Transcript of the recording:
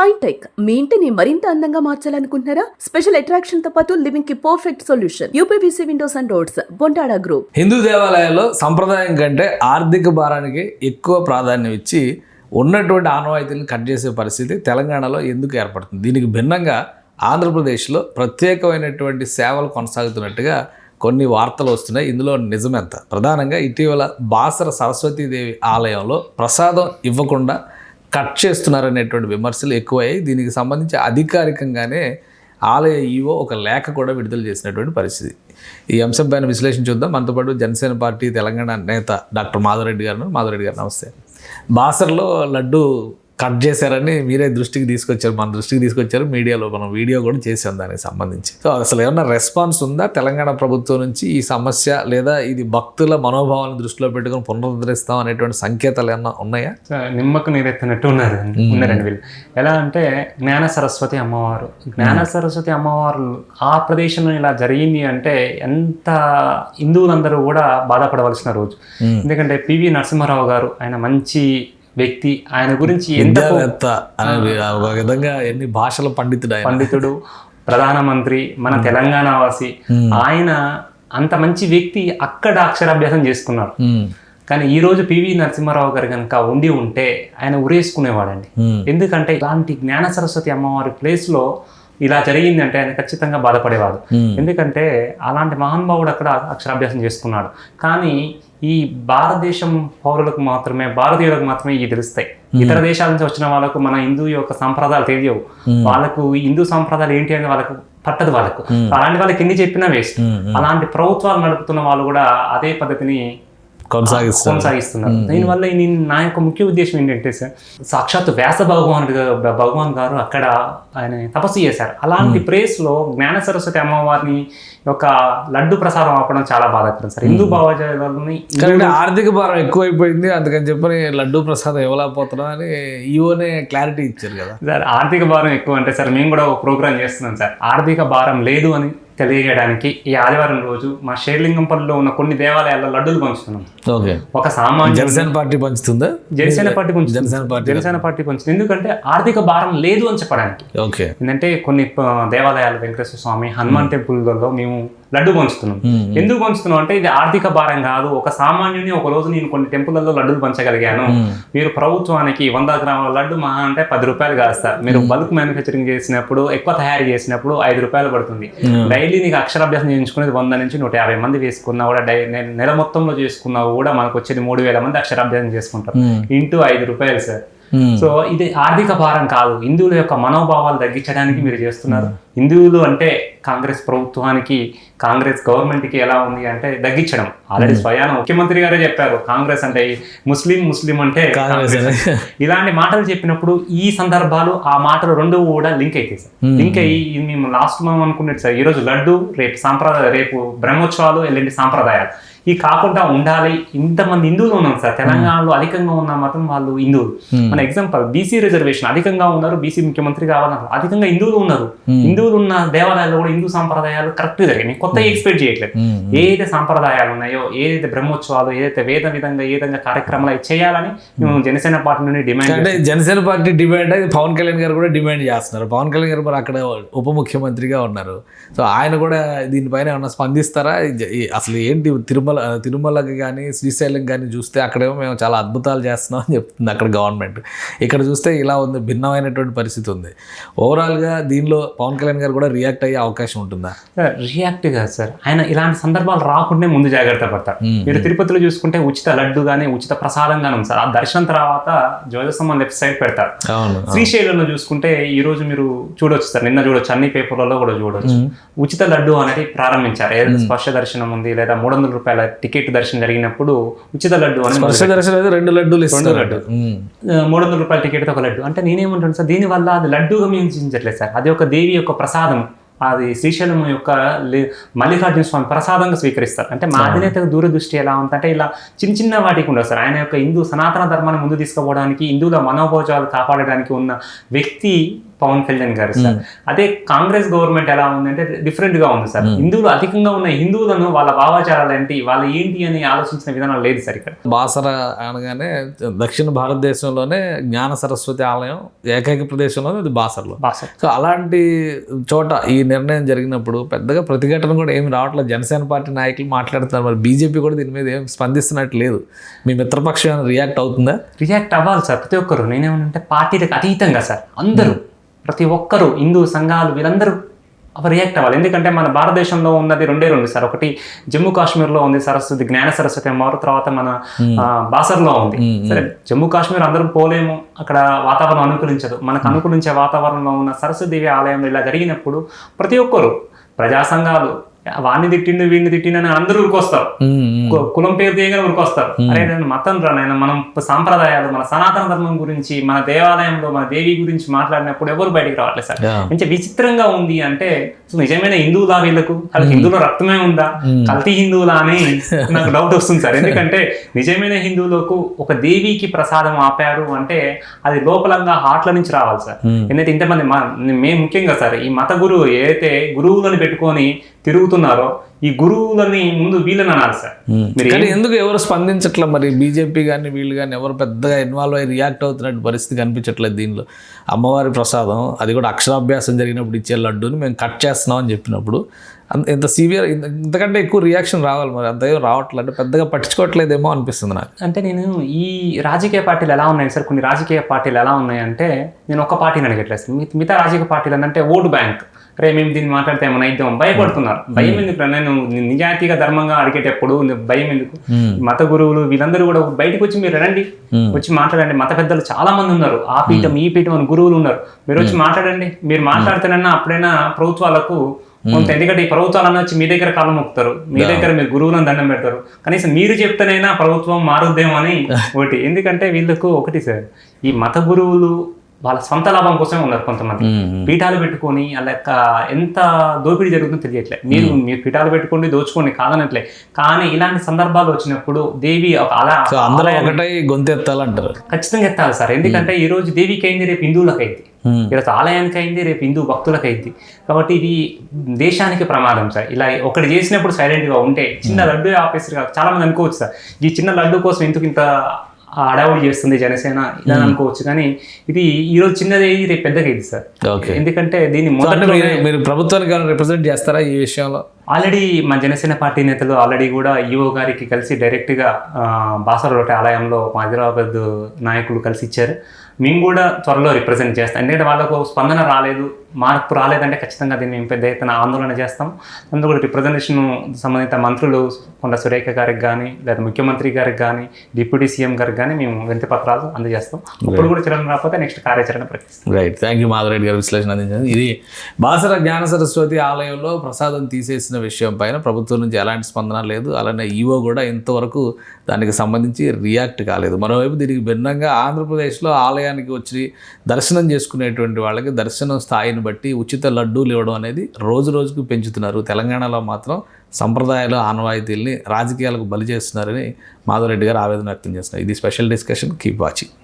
Shine tech మీ ఇంటిని మరింత అందంగా మార్చాలనుకుంటున్నారా? స్పెషల్ అట్రాక్షన్ తో పాటు లివింగ్ కి perfect solution. UPVC windows and doors, Bontada group. Hindu దేవాలయాల్లో సంప్రదాయం కంటే ఆర్థిక భారానికి ఎక్కువ ప్రాధాన్యం ఇచ్చి ఉన్నటువంటి ఆనవాయితీలను కట్ చేసే పరిస్థితి తెలంగాణలో ఎందుకు ఏర్పడుతుంది? దీనికి భిన్నంగా ఆంధ్రప్రదేశ్లో ప్రత్యేకమైనటువంటి సేవలు కొనసాగుతున్నట్టుగా కొన్ని వార్తలు వస్తున్నాయి. ఇందులో నిజమెంత? ప్రధానంగా ఇటీవల బాసర సరస్వతీదేవి ఆలయంలో ప్రసాదం ఇవ్వకుండా కట్ చేస్తున్నారనేటువంటి విమర్శలు ఎక్కువయ్యాయి. దీనికి సంబంధించి అధికారికంగానే ఆలయ ఈవో ఒక లేఖ కూడా విడుదల చేసినటువంటి పరిస్థితి. ఈ అంశంపైన విశ్లేషణ చూద్దాం. మనతో పాటు జనసేన పార్టీ తెలంగాణ నేత డాక్టర్ మాధవరెడ్డి గారు. మాధవరెడ్డి గారు నమస్తే. బాసర్లో లడ్డు కట్ చేశారని మీరే దృష్టికి తీసుకొచ్చారు, మన దృష్టికి తీసుకొచ్చారు. మీడియాలో మనం వీడియో కూడా చేసాం దానికి సంబంధించి. సో అసలు ఏమన్నా రెస్పాన్స్ ఉందా తెలంగాణ ప్రభుత్వం నుంచి ఈ సమస్య, లేదా ఇది భక్తుల మనోభావాలను దృష్టిలో పెట్టుకుని పునరుద్ధరిస్తాం అనేటువంటి సంకేతాలు ఏమన్నా ఉన్నాయా? నిమ్మకు నీరెత్తినట్టు ఉన్నారండి వీళ్ళు. ఎలా అంటే జ్ఞాన సరస్వతి అమ్మవారు ఆ ప్రదేశంలో ఇలా జరిగింది అంటే ఎంత హిందువులందరూ కూడా బాధపడవలసిన రోజు. ఎందుకంటే పివి నరసింహారావు గారు ఆయన మంచి వ్యక్తి, ఆయన గురించి ఒక విధంగా ఎన్ని భాషల పండితుడు, ప్రధానమంత్రి, మన తెలంగాణ వాసి. ఆయన అంత మంచి వ్యక్తి అక్కడ అక్షరాభ్యాసం చేసుకున్నారు. కానీ ఈ రోజు పివి నరసింహారావు గారు కనుక ఉంటే ఆయన ఉరేసుకునేవాడండి. ఎందుకంటే ఇలాంటి జ్ఞాన సరస్వతి అమ్మవారి ప్లేస్లో ఇలా జరిగింది అంటే ఆయన ఖచ్చితంగా బాధపడేవాడు. ఎందుకంటే అలాంటి మహానుభావుడు అక్కడ అక్షరాభ్యాసం చేసుకున్నాడు. కానీ ఈ భారతదేశం పౌరులకు మాత్రమే, భారతీయులకు మాత్రమే ఇవి తెలుస్తాయి. ఇతర దేశాల నుంచి వచ్చిన వాళ్ళకు మన హిందూ యొక్క సంప్రదాయాలు తెలియవు. వాళ్ళకు హిందూ సంప్రదాయాలు ఏంటి అని వాళ్ళకు పట్టదు. వాళ్ళకు అలాంటి వాళ్ళకి ఎన్ని చెప్పినా వేస్ట్. అలాంటి ప్రభుత్వాలు నడుపుతున్న వాళ్ళు కూడా అదే పద్ధతిని కొనసాగిస్తున్నారు. దీనివల్ల నా యొక్క ముఖ్య ఉద్దేశం ఏంటంటే సార్, సాక్షాత్ వ్యాస భగవాన్ గారు అక్కడ ఆయన తపస్సు చేశారు. అలాంటి ప్లేస్ లో జ్ఞాన సరస్వతి అమ్మవారిని ఒక లడ్డు ప్రసాదం ఆపడం చాలా బాధాకరం సార్. హిందూ భావజాలని ఆర్థిక భారం ఎక్కువైపోయింది, అందుకని చెప్పని లడ్డు ప్రసాదం ఇవ్వలేకపోతున్నాం అని ఈవోనే క్లారిటీ ఇచ్చారు కదా సార్. ఆర్థిక భారం ఎక్కువ అంటే సార్, మేము కూడా ఒక ప్రోగ్రామ్ చేస్తున్నాం సార్. ఆర్థిక భారం లేదు అని తెలియజేయడానికి ఈ ఆదివారం రోజు మా షేర్లింగంపల్లిలో ఉన్న కొన్ని దేవాలయాల్లో లడ్డూలు పంచుతున్నాం. ఒక సామాన్య జనసేన పార్టీ పంచుతుందా? జనసేన పార్టీ పంచుతుంది. ఎందుకంటే ఆర్థిక భారం లేదు అని చెప్పడానికి. ఎందుకంటే కొన్ని దేవాలయాలు, వెంకటేశ్వర స్వామి, హనుమాన్ టెంపుల్లలో మేము లడ్డు పంచుతున్నాం. ఎందుకు పంచుతున్నాం అంటే ఇది ఆర్థిక భారం కాదు. ఒక సామాన్యుని ఒక రోజు నేను కొన్ని టెంపుల్లలో లడ్డూలు పంచగలిగాను. మీరు ప్రభుత్వానికి 100 గ్రాముల లడ్డు మహా అంటే 10 రూపాయలు కాస్తారు. మీరు బల్క్ మ్యానుఫ్యాక్చరింగ్ చేసినప్పుడు, ఎక్కువ తయారు చేసినప్పుడు 5 రూపాయలు పడుతుంది. డైలీ నీకు అక్షరాభ్యాసం చేయించుకునేది 100 నుంచి 150 మంది వేసుకున్నా కూడా, నెల మొత్తంలో చేసుకున్నా కూడా మనకు వచ్చేది 3000 మంది అక్షరాభ్యాసం చేసుకుంటారు. ఇంటూ 5 రూపాయలు సార్. సో ఇది ఆర్థిక భారం కాదు. హిందువుల యొక్క మనోభావాలు తగ్గించడానికి మీరు చేస్తున్నారు. హిందువులు అంటే కాంగ్రెస్ ప్రభుత్వానికి, కాంగ్రెస్ గవర్నమెంట్కి ఎలా ఉంది అంటే తగ్గించడం. ఆల్రెడీ స్వయాన ముఖ్యమంత్రి గారే చెప్పారు, కాంగ్రెస్ అంటే ముస్లిం అంటే కాంగ్రెస్. ఇలాంటి మాటలు చెప్పినప్పుడు ఈ సందర్భాలు, ఆ మాటలు రెండు కూడా లింక్ అవుతాయి సార్. లింక్ అయ్యి మేము లాస్ట్ మనం అనుకున్నట్టు సార్, ఈరోజు లడ్డు, రేపు బ్రహ్మోత్సవాలు, ఎల్లుండి సాంప్రదాయాలు. ఈ కాకుండా ఉండాలి. ఇంతమంది హిందువులు ఉన్నాం సార్ తెలంగాణలో. అధికంగా ఉన్న మాత్రం వాళ్ళు హిందువులు. మన ఎగ్జాంపుల్ బీసీ రిజర్వేషన్ అధికంగా ఉన్నారు, బీసీ ముఖ్యమంత్రి కావాలన్నారు. అధికంగా హిందువులు ఉన్నారు. హిందువులు ఉన్న దేవాలయాల్లో కూడా హిందూ సాంప్రదాయాలు కరెక్ట్ జరిగాయి. కొత్త ఎక్స్పెక్ట్ చేయట్లేదు. ఏదైతే సాంప్రదాయాలు ఉన్నాయో, ఏదైతే బ్రహ్మోత్సవాలు, ఏదైతే ఏ విధంగా కార్యక్రమాలు చేయాలని మేము జనసేన పార్టీ నుండి డిమాండ్. అంటే జనసేన పార్టీ డిమాండ్ అది పవన్ కళ్యాణ్ గారు కూడా డిమాండ్ చేస్తున్నారు. పవన్ కళ్యాణ్ గారు మరి అక్కడ ఉప ముఖ్యమంత్రిగా ఉన్నారు. సో ఆయన కూడా దీనిపైన ఏమన్నా స్పందిస్తారా? అసలు ఏంటి తిరుమలకి కానీ శ్రీశైలం కానీ చూస్తే అక్కడేమో మేము చాలా అద్భుతాలు చేస్తున్నాం అని చెప్తుంది అక్కడ గవర్నమెంట్. ఇక్కడ చూస్తే ఇలా ఉంది, భిన్నమైనటువంటి పరిస్థితి ఉంది. ఓవరాల్గా దీనిలో పవన్ కళ్యాణ్ గారు కూడా రియాక్ట్ అయ్యే అవకాశం ఉంటుందా? రియాక్ట్ కాదు సార్, ఆయన ఇలాంటి సందర్భాలు రాకుండా ముందు జాగ్రత్త పడతారు. మీరు తిరుపతిలో చూసుకుంటే ఉచిత లడ్డు కానీ, ఉచిత ప్రసాదం కానీ ఉంది సార్. ఆ దర్శనం తర్వాత జ్యోతిషమ్మ లెఫ్ట్ సైడ్ పెడతారు. శ్రీశైలంలో చూసుకుంటే ఈ రోజు మీరు చూడొచ్చు సార్, నిన్న చూడొచ్చు, అన్ని పేపర్లలో కూడా చూడొచ్చు. ఉచిత లడ్డు అనేది ప్రారంభించారు. ఏదైతే స్పర్శ దర్శనం ఉంది, లేదా 300 రూపాయల టికెట్ దర్శనం జరిగినప్పుడు ఉచిత లడ్డు అని 2 లడ్డూలు 300 రూపాయల టికెట్ ఒక లడ్డు. అంటే నేనేమంటాను సార్, దీనివల్ల అది లడ్డూగా మించట్లేదు సార్, అది ఒక దేవి యొక్క ప్రసాదం. అది శ్రీశైలం యొక్క మల్లికార్జున స్వామి ప్రసాదంగా స్వీకరిస్తారు. అంటే మా అధినేతకు దూరదృష్టి ఎలా ఉందంటే ఇలా చిన్న చిన్న వాటికి ఉండదు సార్. ఆయన యొక్క హిందూ సనాతన ధర్మాన్ని ముందు తీసుకుపోవడానికి, హిందువుల మనోభావాలు కాపాడడానికి ఉన్న వ్యక్తి పవన్ కళ్యాణ్ గారు సార్. అదే కాంగ్రెస్ గవర్నమెంట్ ఎలా ఉందంటే డిఫరెంట్ గా ఉంది సార్. హిందువులు అధికంగా ఉన్న హిందువులను వాళ్ళ భావాచారాలు ఏంటి, వాళ్ళ ఏంటి అని ఆలోచించిన విధానం లేదు సార్ ఇక్కడ. బాసర అనగానే దక్షిణ భారతదేశంలోనే జ్ఞాన సరస్వతి ఆలయం ఏకైక ప్రదేశంలోనే ఇది బాసరలో. సో అలాంటి చోట ఈ నిర్ణయం జరిగినప్పుడు పెద్దగా ప్రతిఘటన కూడా ఏమి రావట్లేదు. జనసేన పార్టీ నాయకులు మాట్లాడుతున్నారు, మరి బీజేపీ కూడా దీని మీద ఏం స్పందిస్తున్నట్టు లేదు. మీ మిత్రపక్షం రియాక్ట్ అవుతుందా? రియాక్ట్ అవ్వాలి సార్ ప్రతి ఒక్కరు. నేనేమంటే పార్టీలకు అతీతంగా సార్ అందరూ ప్రతి ఒక్కరు హిందూ సంఘాలు వీళ్ళందరూ రియాక్ట్ అవ్వాలి. ఎందుకంటే మన భారతదేశంలో ఉన్నది రెండే సార్. ఒకటి జమ్మూ కాశ్మీర్లో ఉంది సరస్వతి, జ్ఞాన సరస్వతి అమ్మవారు, తర్వాత మన బాసర్లో ఉంది. సరే జమ్మూ కాశ్మీర్ అందరం పోలేము, అక్కడ వాతావరణం అనుకూలించదు. మనకు అనుకూలించే వాతావరణంలో ఉన్న సరస్వతిదేవి ఆలయంలో ఇలా జరిగినప్పుడు ప్రతి ఒక్కరు ప్రజా సంఘాలు వాడిని తిట్టిండు వీడిని తిట్టిండు అని అందరూ ఊరికొస్తారు. కులం పేరు తీయగానే ఊరికొస్తారు. అరే నేను మతం రానైనా మనం సాంప్రదాయాలు మన సనాతన ధర్మం గురించి మన దేవాలయంలో మన దేవి గురించి మాట్లాడినప్పుడు ఎవరు బయటికి రావట్లేదు సార్. మంచి విచిత్రంగా ఉంది. అంటే నిజమైన హిందువులా వీళ్ళకు, అసలు హిందువుల రక్తమే ఉందా, కల్తీ హిందువులా అని నాకు డౌట్ వస్తుంది సార్. ఎందుకంటే నిజమైన హిందువులకు ఒక దేవికి ప్రసాదం ఆపారు అంటే అది లోపలంగా హార్ట్ల నుంచి రావాలి సార్. ఎందుకంటే ఇంతమంది మేము ముఖ్యంగా సార్ ఈ మత గురువు ఏదైతే గురువులను పెట్టుకొని తిరుగుతున్నారో ఈ గురువులని ముందు వీళ్ళని అనాలి సార్. కానీ ఎందుకు ఎవరు స్పందించట్లే మరి? బీజేపీ కానీ వీళ్ళు కానీ ఎవరు పెద్దగా ఇన్వాల్వ్ అయ్యి రియాక్ట్ అవుతున్నట్టు పరిస్థితి కనిపించట్లేదు దీనిలో. అమ్మవారి ప్రసాదం అది కూడా అక్షరాభ్యాసం జరిగినప్పుడు ఇచ్చే లడ్డూని మేము కట్ చేస్తున్నాం అని చెప్పినప్పుడు ఇంత సివియర్ ఇంతకంటే ఎక్కువ రియాక్షన్ రావాలి. మరి అంత రావట్లేదు అంటే పెద్దగా పట్టించుకోవట్లేదేమో అనిపిస్తుంది నాకు. అంటే నేను ఈ రాజకీయ పార్టీలు ఎలా ఉన్నాయి సార్, కొన్ని రాజకీయ పార్టీలు ఎలా ఉన్నాయంటే నేను ఒక పార్టీని అడగట్లేదు. మిగతా రాజకీయ పార్టీలు ఏంటంటే ఓటు బ్యాంక్, రే మేము దీన్ని మాట్లాడితే ఏమైనా ఇద్దాం భయపడుతున్నారు. భయం ఎందుకు? నేను నిజాయితీగా ధర్మంగా అడిగేటప్పుడు భయం ఎందుకు? మత గురువులు వీళ్ళందరూ కూడా బయటకు వచ్చి మీరు రండి, వచ్చి మాట్లాడండి. మత పెద్దలు చాలా మంది ఉన్నారు, ఆ పీఠం ఈ పీఠం అని గురువులు ఉన్నారు, మీరు వచ్చి మాట్లాడండి. మీరు మాట్లాడితేనన్నా అప్పుడైనా ప్రభుత్వాలకు కొంత, ఎందుకంటే ఈ ప్రభుత్వాలన్నా వచ్చి మీ దగ్గర కాళ్ళు మొక్కుతారు, మీ దగ్గర మీరు గురువులను దండం పెడతారు. కనీసం మీరు చెప్తేనైనా ప్రభుత్వం మారుద్దేమో అని ఒకటి. ఎందుకంటే వీళ్ళకు ఒకటి సార్, ఈ మత గురువులు వాళ్ళ సొంత లాభం కోసమే ఉన్నారు. కొంతమంది పీఠాలు పెట్టుకొని అలా ఎంత దోపిడీ జరుగుతుందో తెలియట్లేదు. మీరు పీఠాలు పెట్టుకోండి, దోచుకోండి కాదనట్లే. కానీ ఇలాంటి సందర్భాలు వచ్చినప్పుడు దేవి ఒకటై గొంతెత్తాలంటారు. ఖచ్చితంగా ఎత్తాలి సార్. ఎందుకంటే ఈ రోజు దేవికి అయింది, రేపు హిందువులకు అయింది. ఈరోజు ఆలయానికి అయింది, రేపు హిందూ భక్తులకు అయింది. కాబట్టి ఇది దేశానికి ప్రమాదం సార్. ఇలా ఒకటి చేసినప్పుడు సైలెంట్గా ఉంటే చిన్న లడ్డు ఆపేసి చాలా మంది అనుకోవచ్చు సార్, ఈ చిన్న లడ్డు కోసం ఎందుకు ఇంత అడావుడి చేస్తుంది జనసేన ఇలా అనుకోవచ్చు. కానీ ఇది ఈరోజు చిన్నది రేపు పెద్దగా అయింది సార్. ఎందుకంటే దీన్ని మీరు ప్రభుత్వానికి రిప్రజెంట్ చేస్తారా ఈ విషయంలో? ఆల్రెడీ మా జనసేన పార్టీ నేతలు ఆల్రెడీ కూడా ఈఓ గారికి కలిసి డైరెక్ట్గా బాసరలోటి ఆలయంలో మా హైదరాబాద్ నాయకులు కలిసి ఇచ్చారు. మేము కూడా త్వరలో రిప్రజెంట్ చేస్తాం. ఎందుకంటే వాళ్ళకు స్పందన రాలేదు, మార్పు రాలేదంటే ఖచ్చితంగా దీన్ని మేము పెద్ద ఎత్తున ఆందోళన చేస్తాం. అందులో కూడా రిప్రజెంటేషన్ సంబంధిత మంత్రులు కొండ సురేఖ గారికి కానీ, లేదా ముఖ్యమంత్రి గారికి కానీ, డిప్యూటీ సీఎం గారికి కానీ మేము వినతి పత్రాలు అందజేస్తాం. ఇప్పుడు కూడా చలన రాకపోతే నెక్స్ట్ కార్యాచరణ ప్రకటిస్తాం. రైట్, థ్యాంక్ యూ మాధవరెడ్డి గారు విశ్లేషణ అందించారు. ఇది బాసర జ్ఞాన సరస్వతి ఆలయంలో ప్రసాదం తీసేసిన విషయం పైన ప్రభుత్వం నుంచి ఎలాంటి స్పందన లేదు. అలానే ఈవో కూడా ఇంతవరకు దానికి సంబంధించి రియాక్ట్ కాలేదు. మరోవైపు దీనికి భిన్నంగా ఆంధ్రప్రదేశ్లో ఆలయానికి వచ్చి దర్శనం చేసుకునేటువంటి వాళ్ళకి దర్శనం స్థాయిని బట్టి ఉచిత లడ్డూలు ఇవ్వడం అనేది రోజు రోజుకు పెంచుతున్నారు. తెలంగాణలో మాత్రం సంప్రదాయాలు ఆనవాయితీల్ని రాజకీయాలకు బలి చేస్తున్నారని మాధవరెడ్డి గారు ఆవేదన వ్యక్తం చేస్తున్నారు. ఇది స్పెషల్ డిస్కషన్. Keep watching.